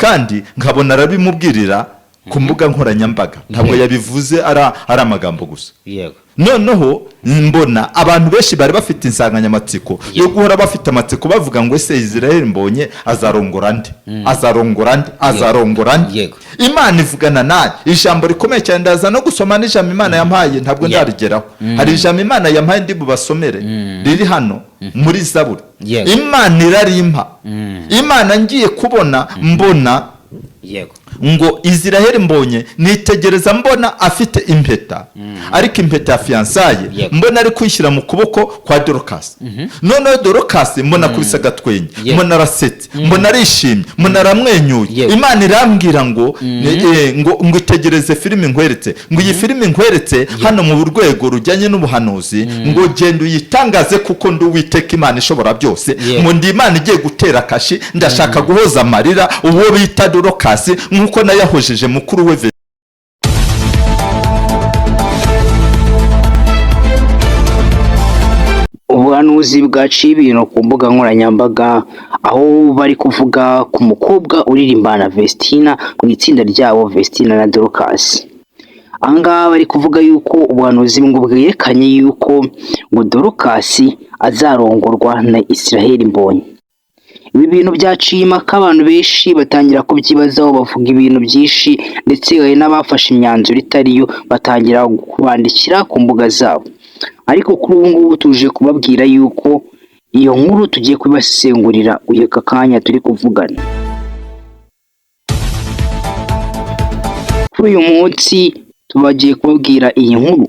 kandi nkabona arabimubwirira ku mbuga nkoranyambaga ntabwo yabivuze ari amagambo gusa. Noneho mbona abantu benshi bari bafite insanganyamatsiko yo guhora bafite amatsiko bavuga ngo ese Israel Mbonye azarongora nde. Imana ivugana naye ijambo rikomeye cyane, ndaza no gusoma n'ijambo Imana yampaye ntabwo ndarigeraho. Hari ijambo Imana yampaye ndi bubasomere riri hano muri Zaburi. Imana irarimpa. Imana ngiye kubona mbona ngo Israel Mbonye nitegereza mbona afite impeta, ariko impeta ya fiançaye mbona ari kwishyira mu kuboko kwa Dorcas. None Dorcas mbona kubisa gatwenye, mbona arasetse, mbona arishimye, mbona aramwenyuye. Imana irambwira ngo ngo itegereze filime nkweretse, ngo iyi filime nkweretse hano mu rwego rujyanye n'ubuhanuzi, ngo genda uyitangaze kuko ndi Uwiteka Imana ishobora byose. Ngo ndi Imana igiye gutera kashi, ndashaka guhoza amarira uwo bita Dorcas nkuko nayahojeje mukuru we. Ubuhanuzi bwaciye ibintu ku mbuga nkoranyambaga, aho bari kuvuga ku mukobwa uririmbana Vestina mu itsinda ryabo Vestina na Dorcas. Ahangaha bari kuvuga yuko ubuhanuzi ngo bwerekanye yuko ngo Dorcas azarongorwa na Israel Mbonye. Ibi bintu byaciye impaka, abantu benshi batangira kubyibazaho, bavuga ibintu byinshi, ndetse n'abafashe imyanzuro itariyo batangira kubandikira ku mbuga zabo. Ariko kuri ubu ngubu tuje kubabwira yuko iyo nkuru tugiye kubasengurira uyeka kanya turi kuvugana. Kuri uyu munsi tubagiye kubabwira iyi nkuru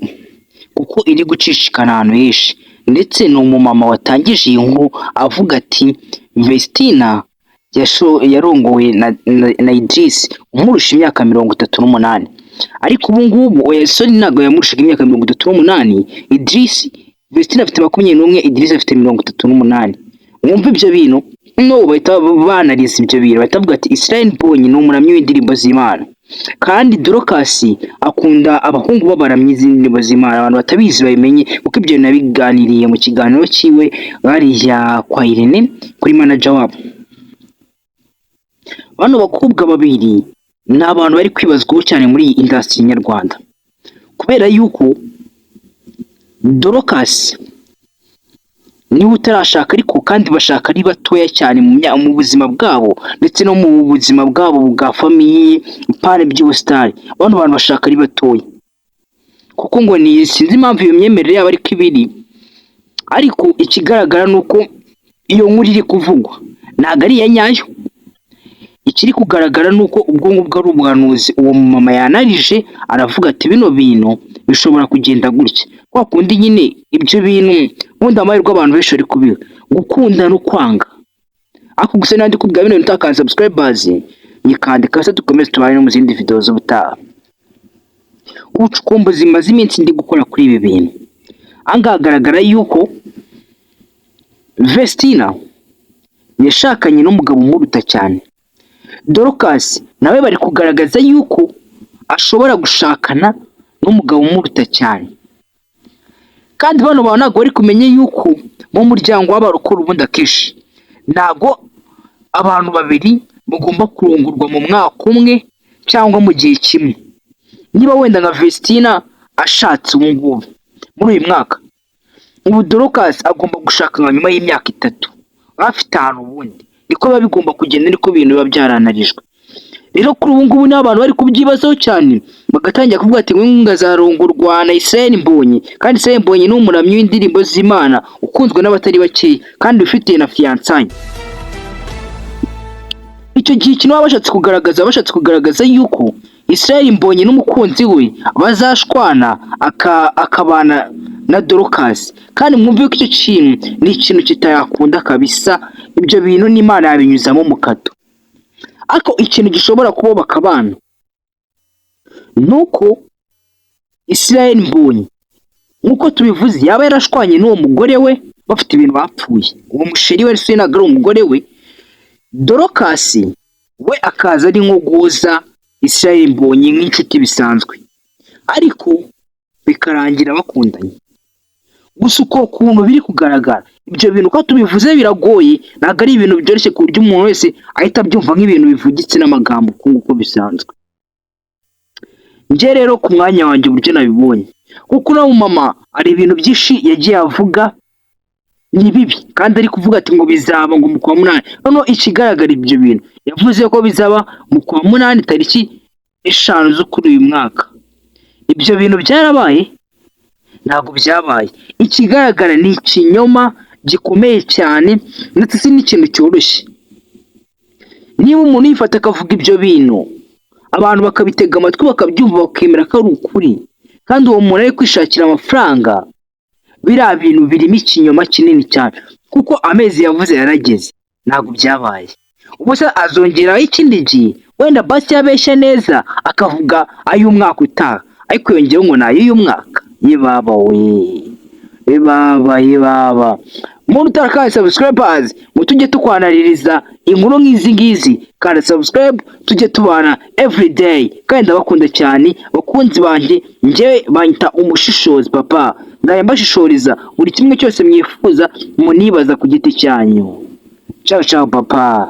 kuko iri gucishikana ahantu henshi, ndetse ni umumama watangije iyi nkuru avuga ati Vestina yarongowe na Idris umurusha imyaka 38. Ariko ubu ngubu Soni ntago yamurushaga imyaka 38. Vestina afite 21, Idris afite 38. Mwumva ibyo bintu no bahita banariza ibyo bintu, batavuga ati Israel Mbonye ni umuramyi w'indirimbo z'Imana, kandi Dorcas akunda abahungu b'abaramyi z'indirimbo z'Imana. Abantu batabizi babimenye kuko ibyo nabiganiriye mu kiganiro cyiwe bariya kwa Irene kuri manager wabo. Bano bakobwa babiri ni abantu bari kwibazwaho cyane muri iyi industry nyarwanda, kubera yuko Dorcas niwe utarashaka, ariko kandi bashaka ari batoya cyane mu buzima bwabo, ndetse no mu buzima bwabo bwa famiye pare by'ubustari. Bano bantu bashaka ari batoya kuko ngo ni sinzi impamvu iyo myemerere yabo ariko ibiri. Ariko ikigaragara nuko iyo nkuru iri kuvugwa ntago ari iya nyayo. Ikiri kugaragara nuko ubwonko bwari ubuhanuzi uwo mama yanarije, aravuga ati bino bintu bishobora kugenda gutya. Kwa kundi nyine ibyo bintu ubundi amahirwe abantu benshi bari kubiha gukunda no kwanga. Ako gusa nandi kubwa bino ntaka subscribers nyikandika se dukomeze tubane no mu zindi video z'ubutaha. Ubucukumbuzi zimaze iminsi ndi gukora kuri ibi bintu, angagaragara yuko Vestina yashakanye n'umugabo umuruta cyane. Dorcas nawe bari kugaragaza yuko ashobora gushakana n'umugabo umuruta cyane, kandi bano bantu ntabwo bari kumenye yuko mu muryango w'abarokora ubundi akenshi ntabwo abantu babiri bagomba kurongorwa mu mwaka umwe cyangwa mu gihe kimwe. Niba wenda nka Vestina ashatse ubu ngubu muri uyu mwaka, ubu Dorcas agomba gushaka nka nyuma y'imyaka 3 afite ahantu ubundi, niko biba bigomba kugenda, niko ibintu biba byaranarijwe. Rero kuri ubu ngubu n'abantu bari kubyibazaho cyane, bagatangira kuvuga ati ngo azarongorwa na Israel Mbonye, kandi Israel Mbonye ni umuramyi w'indirimbo z'Imana ukunzwe n'abatari bake kandi ufite na fiançaye. Icyo gihe kino bashatse kugaragaza yuko Israel Mbonye n'umukunzi we bazashwana akabana na Dorcas, kandi mwumve ko icyo kintu ni ikintu kitayakunda kabisa. Ibyo bintu n'Imana yabinyuzamo mu kato. Ako ikintu gishobora kubaka abana nuko Israel Mbonye nkuko tubivuze yaba yarashwanye n'uwo mugore we bafite ibintu bapfuye, uwo musheri we se nagara umugore we. Dorcas we akaza ari nko guza Israel Mbonye nk'inshuti bisanzwe, ariko bikarangira bakundanye. Gusa uko kuntu biri kugaragara ibyo bintu uko tubivuze biragoye, ntabwo ari ibintu byoroshye ku buryo umuntu wese ahita abyumva nk'ibintu bivugitse n'amagambo uko bisanzwe. Njye rero ku mwanya wanjye uburyo nabibonye, kuko uno mama hari ibintu byinshi yagiye avuga ni bibi, kandi ari kuvuga ati ngo bizaba ngo mu kwa munani. Noneho ikigaragara ibyo bintu yavuze ko bizaba mu kwa munani tariki 5 z'ukuri uyu mwaka. Ibyo bintu byarabaye? Ntabwo byabaye. Ikigaragara ni ikinyoma gikomeye cyane, ndetse si n'ikintu cyoroshye. Niba umuntu yifata akavuga ibyo bintu, abantu bakabitega amatwi bakabyumva bakemera ko ari ukuri, kandi uwo muntu ari kwishakira amafaranga, biriya bintu birimo ikinyoma kinini cyane, kuko amezi yavuze yarageze, ntabwo byabaye. Ubwo se azongeraho ikindi gihe, wenda basi yabeshya neza akavuga ay'umwaka utaha, ariko yongeyeho ngo nayo y'umwaka. Yebaba we, yebaba umuntu utarakaye subscribers, ngo tujye tukwanaririza inkuru nk'izi ngizi, kandi subscribe tujye tubana everyday. Kandi ndabakunda cyane bakunzi banjye, njye banyita umushishozi papa, ndaye mbashishoriza buri kimwe cyose mwifuza munibaza ku giti cyanyu. Ciao ciao papa.